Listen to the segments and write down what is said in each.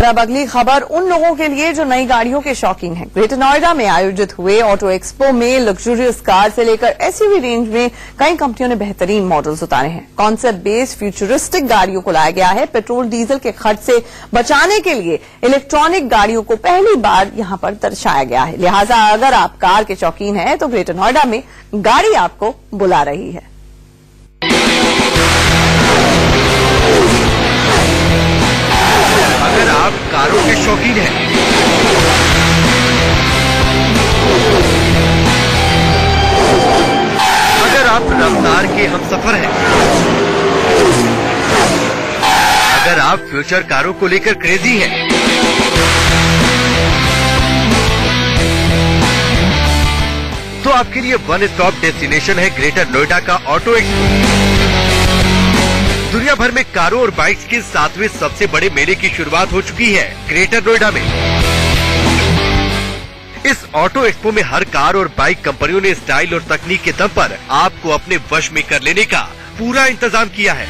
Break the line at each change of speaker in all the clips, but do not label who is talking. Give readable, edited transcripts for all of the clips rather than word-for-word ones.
अब अगली खबर उन लोगों के लिए जो नई गाड़ियों के शौकीन हैं। ग्रेटर नोएडा में आयोजित हुए ऑटो एक्सपो में लग्जरियस कार से लेकर एसयूवी रेंज में कई कंपनियों ने बेहतरीन मॉडल्स उतारे हैं। कॉन्सेप्ट बेस्ड फ्यूचरिस्टिक गाड़ियों को लाया गया है। पेट्रोल डीजल के खर्च से बचाने के लिए इलेक्ट्रॉनिक गाड़ियों को पहली बार यहां पर दर्शाया गया है। लिहाजा अगर आप कार के शौकीन हैं तो ग्रेटर नोएडा में गाड़ी आपको बुला रही है।
अगर आप कारों के शौकीन हैं, अगर आप रफ्तार के हमसफर हैं, अगर आप फ्यूचर कारों को लेकर क्रेजी हैं, तो आपके लिए वन स्टॉप डेस्टिनेशन है ग्रेटर नोएडा का ऑटो एक्सपो। दुनिया भर में कारों और बाइक्स के 7वें सबसे बड़े मेले की शुरुआत हो चुकी है ग्रेटर नोएडा में। इस ऑटो एक्सपो में हर कार और बाइक कंपनियों ने स्टाइल और तकनीक के दम पर आपको अपने वश में कर लेने का पूरा इंतजाम किया है।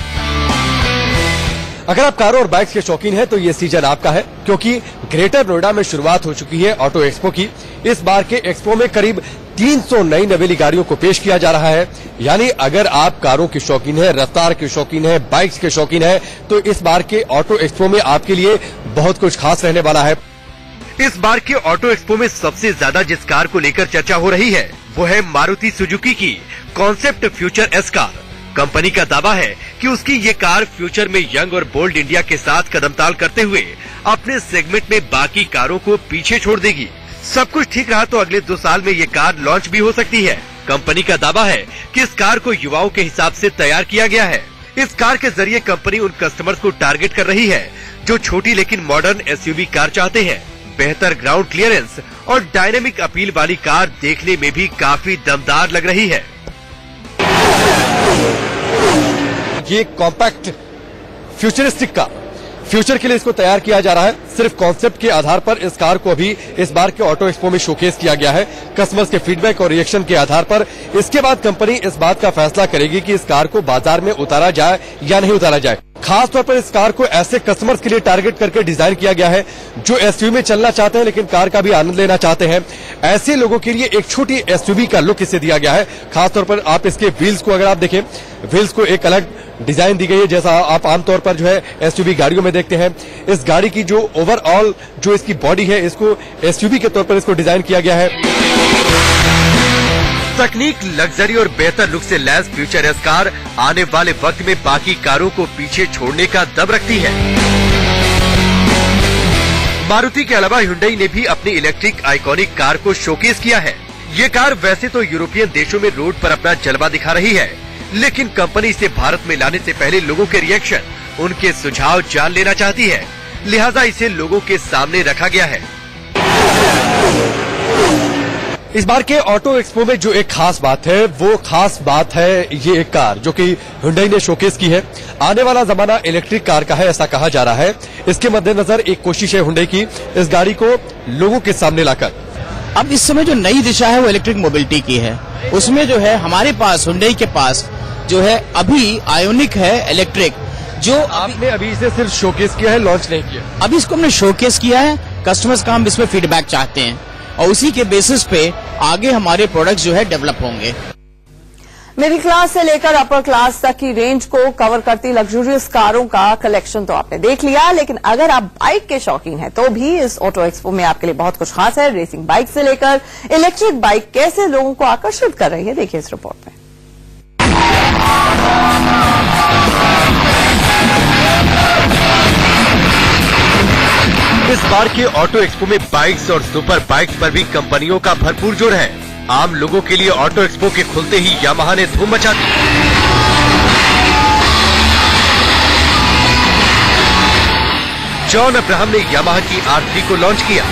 अगर आप कारों और बाइक्स के शौकीन हैं तो ये सीजन आपका है, क्योंकि ग्रेटर नोएडा में शुरुआत हो चुकी है ऑटो एक्सपो की। इस बार के एक्सपो में करीब 300 नई नवेली गाड़ियों को पेश किया जा रहा है। यानी अगर आप कारों के शौकीन हैं, रफ्तार के शौकीन हैं, बाइक्स के शौकीन हैं, तो इस बार के ऑटो एक्सपो में आपके लिए बहुत कुछ खास रहने वाला है।
इस बार के ऑटो एक्सपो में सबसे ज्यादा जिस कार को लेकर चर्चा हो रही है वो है मारुति सुजुकी की concept future S car. Company का दावा है कि उसकी ये कार फ्यूचर में यंग और बोल्ड इंडिया के साथ कदमताल करते हुए अपने सेगमेंट में बाकी कारों को पीछे छोड़ देगी। सब कुछ ठीक रहा तो अगले 2 साल में ये कार लॉन्च भी हो सकती है। कंपनी का दावा है कि इस कार को युवाओं के हिसाब से तैयार किया गया है। इस कार के जरिए कंपनी उन कस्टमर्स को टारगेट कर रही है जो छोटी लेकिन मॉडर्न एसयूवी कार चाहते हैं। बेहतर ग्राउंड क्लियरेंस और डायनेमिक अपील वाली कार देखने में भी काफी दमदार लग रही है।
ये कॉम्पैक्ट फ्यूचरिस्टिक का फ्यूचर के लिए इसको तैयार किया जा रहा है। सिर्फ कॉन्सेप्ट के आधार पर इस कार को अभी इस बार के ऑटो एक्सपो में शोकेस किया गया है। कस्टमर्स के फीडबैक और रिएक्शन के आधार पर इसके बाद कंपनी इस बात का फैसला करेगी कि इस कार को बाजार में उतारा जाए या नहीं उतारा जाए। खास तौर पर इस कार को ऐसे कस्टमर्स के लिए टारगेट करके डिजाइन किया गया है जो एसयूवी में चलना चाहते हैं लेकिन कार का भी आनंद लेना चाहते हैं। ऐसे लोगों के लिए एक छोटी एसयूवी का लुक इसे दिया गया है। खास तौर पर आप इसके व्हील्स को अगर आप देखें, व्हील्स को एक अलग डिजाइन दी गई है जैसा आप आमतौर पर जो है एसयूवी गाड़ियों में देखते हैं। इस गाड़ी की जो ओवरऑल जो इसकी बॉडी है, इसको एसयूवी के तौर पर इसको डिजाइन किया गया है।
तकनीक, लग्जरी और बेहतर लुक से लैस फ्यूचर एस कार आने वाले वक्त में बाकी कारों को पीछे छोड़ने का दम रखती है। मारुति के अलावा हुंडई ने भी अपनी इलेक्ट्रिक आइकॉनिक कार को शोकेस किया है। ये कार वैसे तो यूरोपियन देशों में रोड पर अपना जलवा दिखा रही है, लेकिन कंपनी इसे भारत में लाने से पहले लोगों के रिएक्शन, उनके सुझाव जान लेना चाहती है। लिहाजा इसे लोगों के सामने रखा गया है।
इस बार के ऑटो एक्सपो में जो एक खास बात है वो खास बात है ये एक कार जो कि हुंडई ने शोकेस की है। आने वाला जमाना इलेक्ट्रिक कार का है ऐसा कहा जा रहा है। इसके मद्देनजर एक कोशिश है हुंडई की इस गाड़ी को लोगों के सामने लाकर।
अब इस समय जो नई दिशा है वो इलेक्ट्रिक मोबिलिटी की है। उसमें जो है हमारे पास हुंडई के पास जो है अभी आयोनिक है इलेक्ट्रिक, जो
आपने अभी इसे सिर्फ शोकेस किया है, लॉन्च नहीं किया।
अभी इसको हमने शोकेस किया है। कस्टमर्स का हम इसमें फीडबैक चाहते हैं और उसी के बेसिस पे आगे हमारे प्रोडक्ट्स जो है डेवलप होंगे।
मिडिल क्लास से लेकर अपर क्लास तक की रेंज को कवर करती लग्जरियस कारों का कलेक्शन तो आपने देख लिया, लेकिन अगर आप बाइक के शौकीन हैं तो भी इस ऑटो एक्सपो में आपके लिए बहुत कुछ खास है। रेसिंग बाइक से लेकर इलेक्ट्रिक बाइक कैसे लोगों को आकर्षित कर रही है, देखिए इस रिपोर्ट में।
इस बार के ऑटो एक्सपो में बाइक्स और सुपर बाइक्स पर भी कंपनियों का भरपूर जोर है। आम लोगों के लिए ऑटो एक्सपो के खुलते ही यामाहा ने धूम मचा दी। जॉन अब्राहम ने यामाहा की R3 को लॉन्च किया।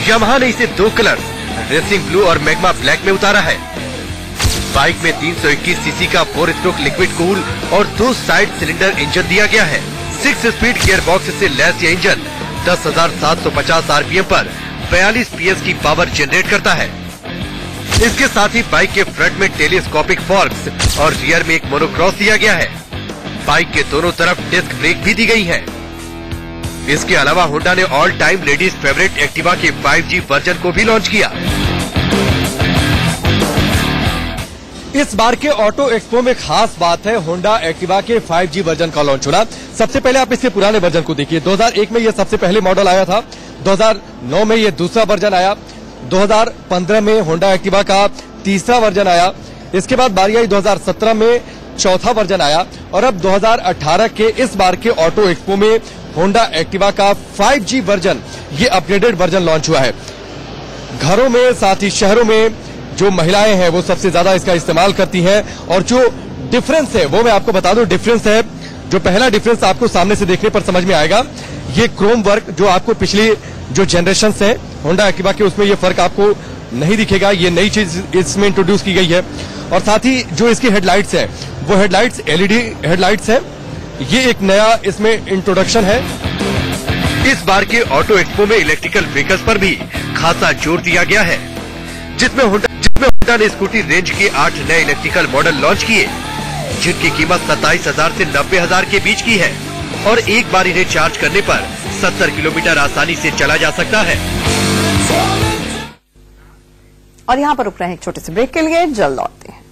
यामाहा ने इसे 2 कलर रेसिंग ब्लू और मैग्मा ब्लैक में उतारा है। बाइक में 321 सीसी का 4 स्ट्रोक लिक्विड कूल और 2 साइड सिलेंडर इंजन दिया गया है। 6 स्पीड गियर बॉक्स से लैस यह इंजन 10,750 आरपीएम पर 42 PS की पावर जनरेट करता है। इसके साथ ही बाइक के फ्रंट में टेलीस्कोपिक फॉर्क्स और रियर में एक मोनोक्रॉस दिया गया है। बाइक के दोनों तरफ डिस्क ब्रेक भी दी गई है। इसके अलावा होंडा ने all time ladies favourite Activa के 5G वर्जन को भी लॉन्च किया।
इस बार के ऑटो एक्सपो में खास बात है होंडा एक्टिवा के 5G वर्जन का लॉन्च होना। सबसे पहले आप इसके पुराने वर्जन को देखिए। 2001 में यह सबसे पहले मॉडल आया था, 2009 में यह दूसरा वर्जन आया, 2015 में होंडा एक्टिवा का तीसरा वर्जन आया, इसके बाद बारी आई 2017 में चौथा वर्जन आया और अब 2018 के इस बार के ऑटो एक्सपो में होंडा एक्टिवा का 5G वर्जन, ये अपग्रेडेड वर्जन लॉन्च हुआ है। घरों में साथ ही शहरों में जो महिलाएं हैं वो सबसे ज्यादा इसका इस्तेमाल करती हैं और जो डिफरेंस है वो मैं आपको बता दूं। डिफरेंस है, जो पहला डिफरेंस आपको सामने से देखने पर समझ में आएगा, ये क्रोम वर्क जो आपको पिछली जो जनरेशन है होंडा एक्टिवा के उसमें ये फर्क आपको नहीं दिखेगा। ये नई चीज इसमें इंट्रोड्यूस की गई है और साथ ही जो इसकी हेडलाइट्स है वो हेडलाइट्स LED हेडलाइट्स है। ये एक नया इसमें इंट्रोडक्शन है।
इस बार के ऑटो एक्सपो में इलेक्ट्रिकल व्हीकल्स पर भी खासा जोर दिया गया है, जिसमें होंडा ने स्कूटी रेंज के 8 नए इलेक्ट्रिकल मॉडल लॉन्च किए, जिनकी कीमत 27,000 से 90,000 के बीच की है और एक बार इन्हें चार्ज करने पर 70 किलोमीटर आसानी से चला जा सकता है।
और यहाँ पर रुक रहे हैं एक छोटे से ब्रेक के लिए, जल्द लौटते हैं।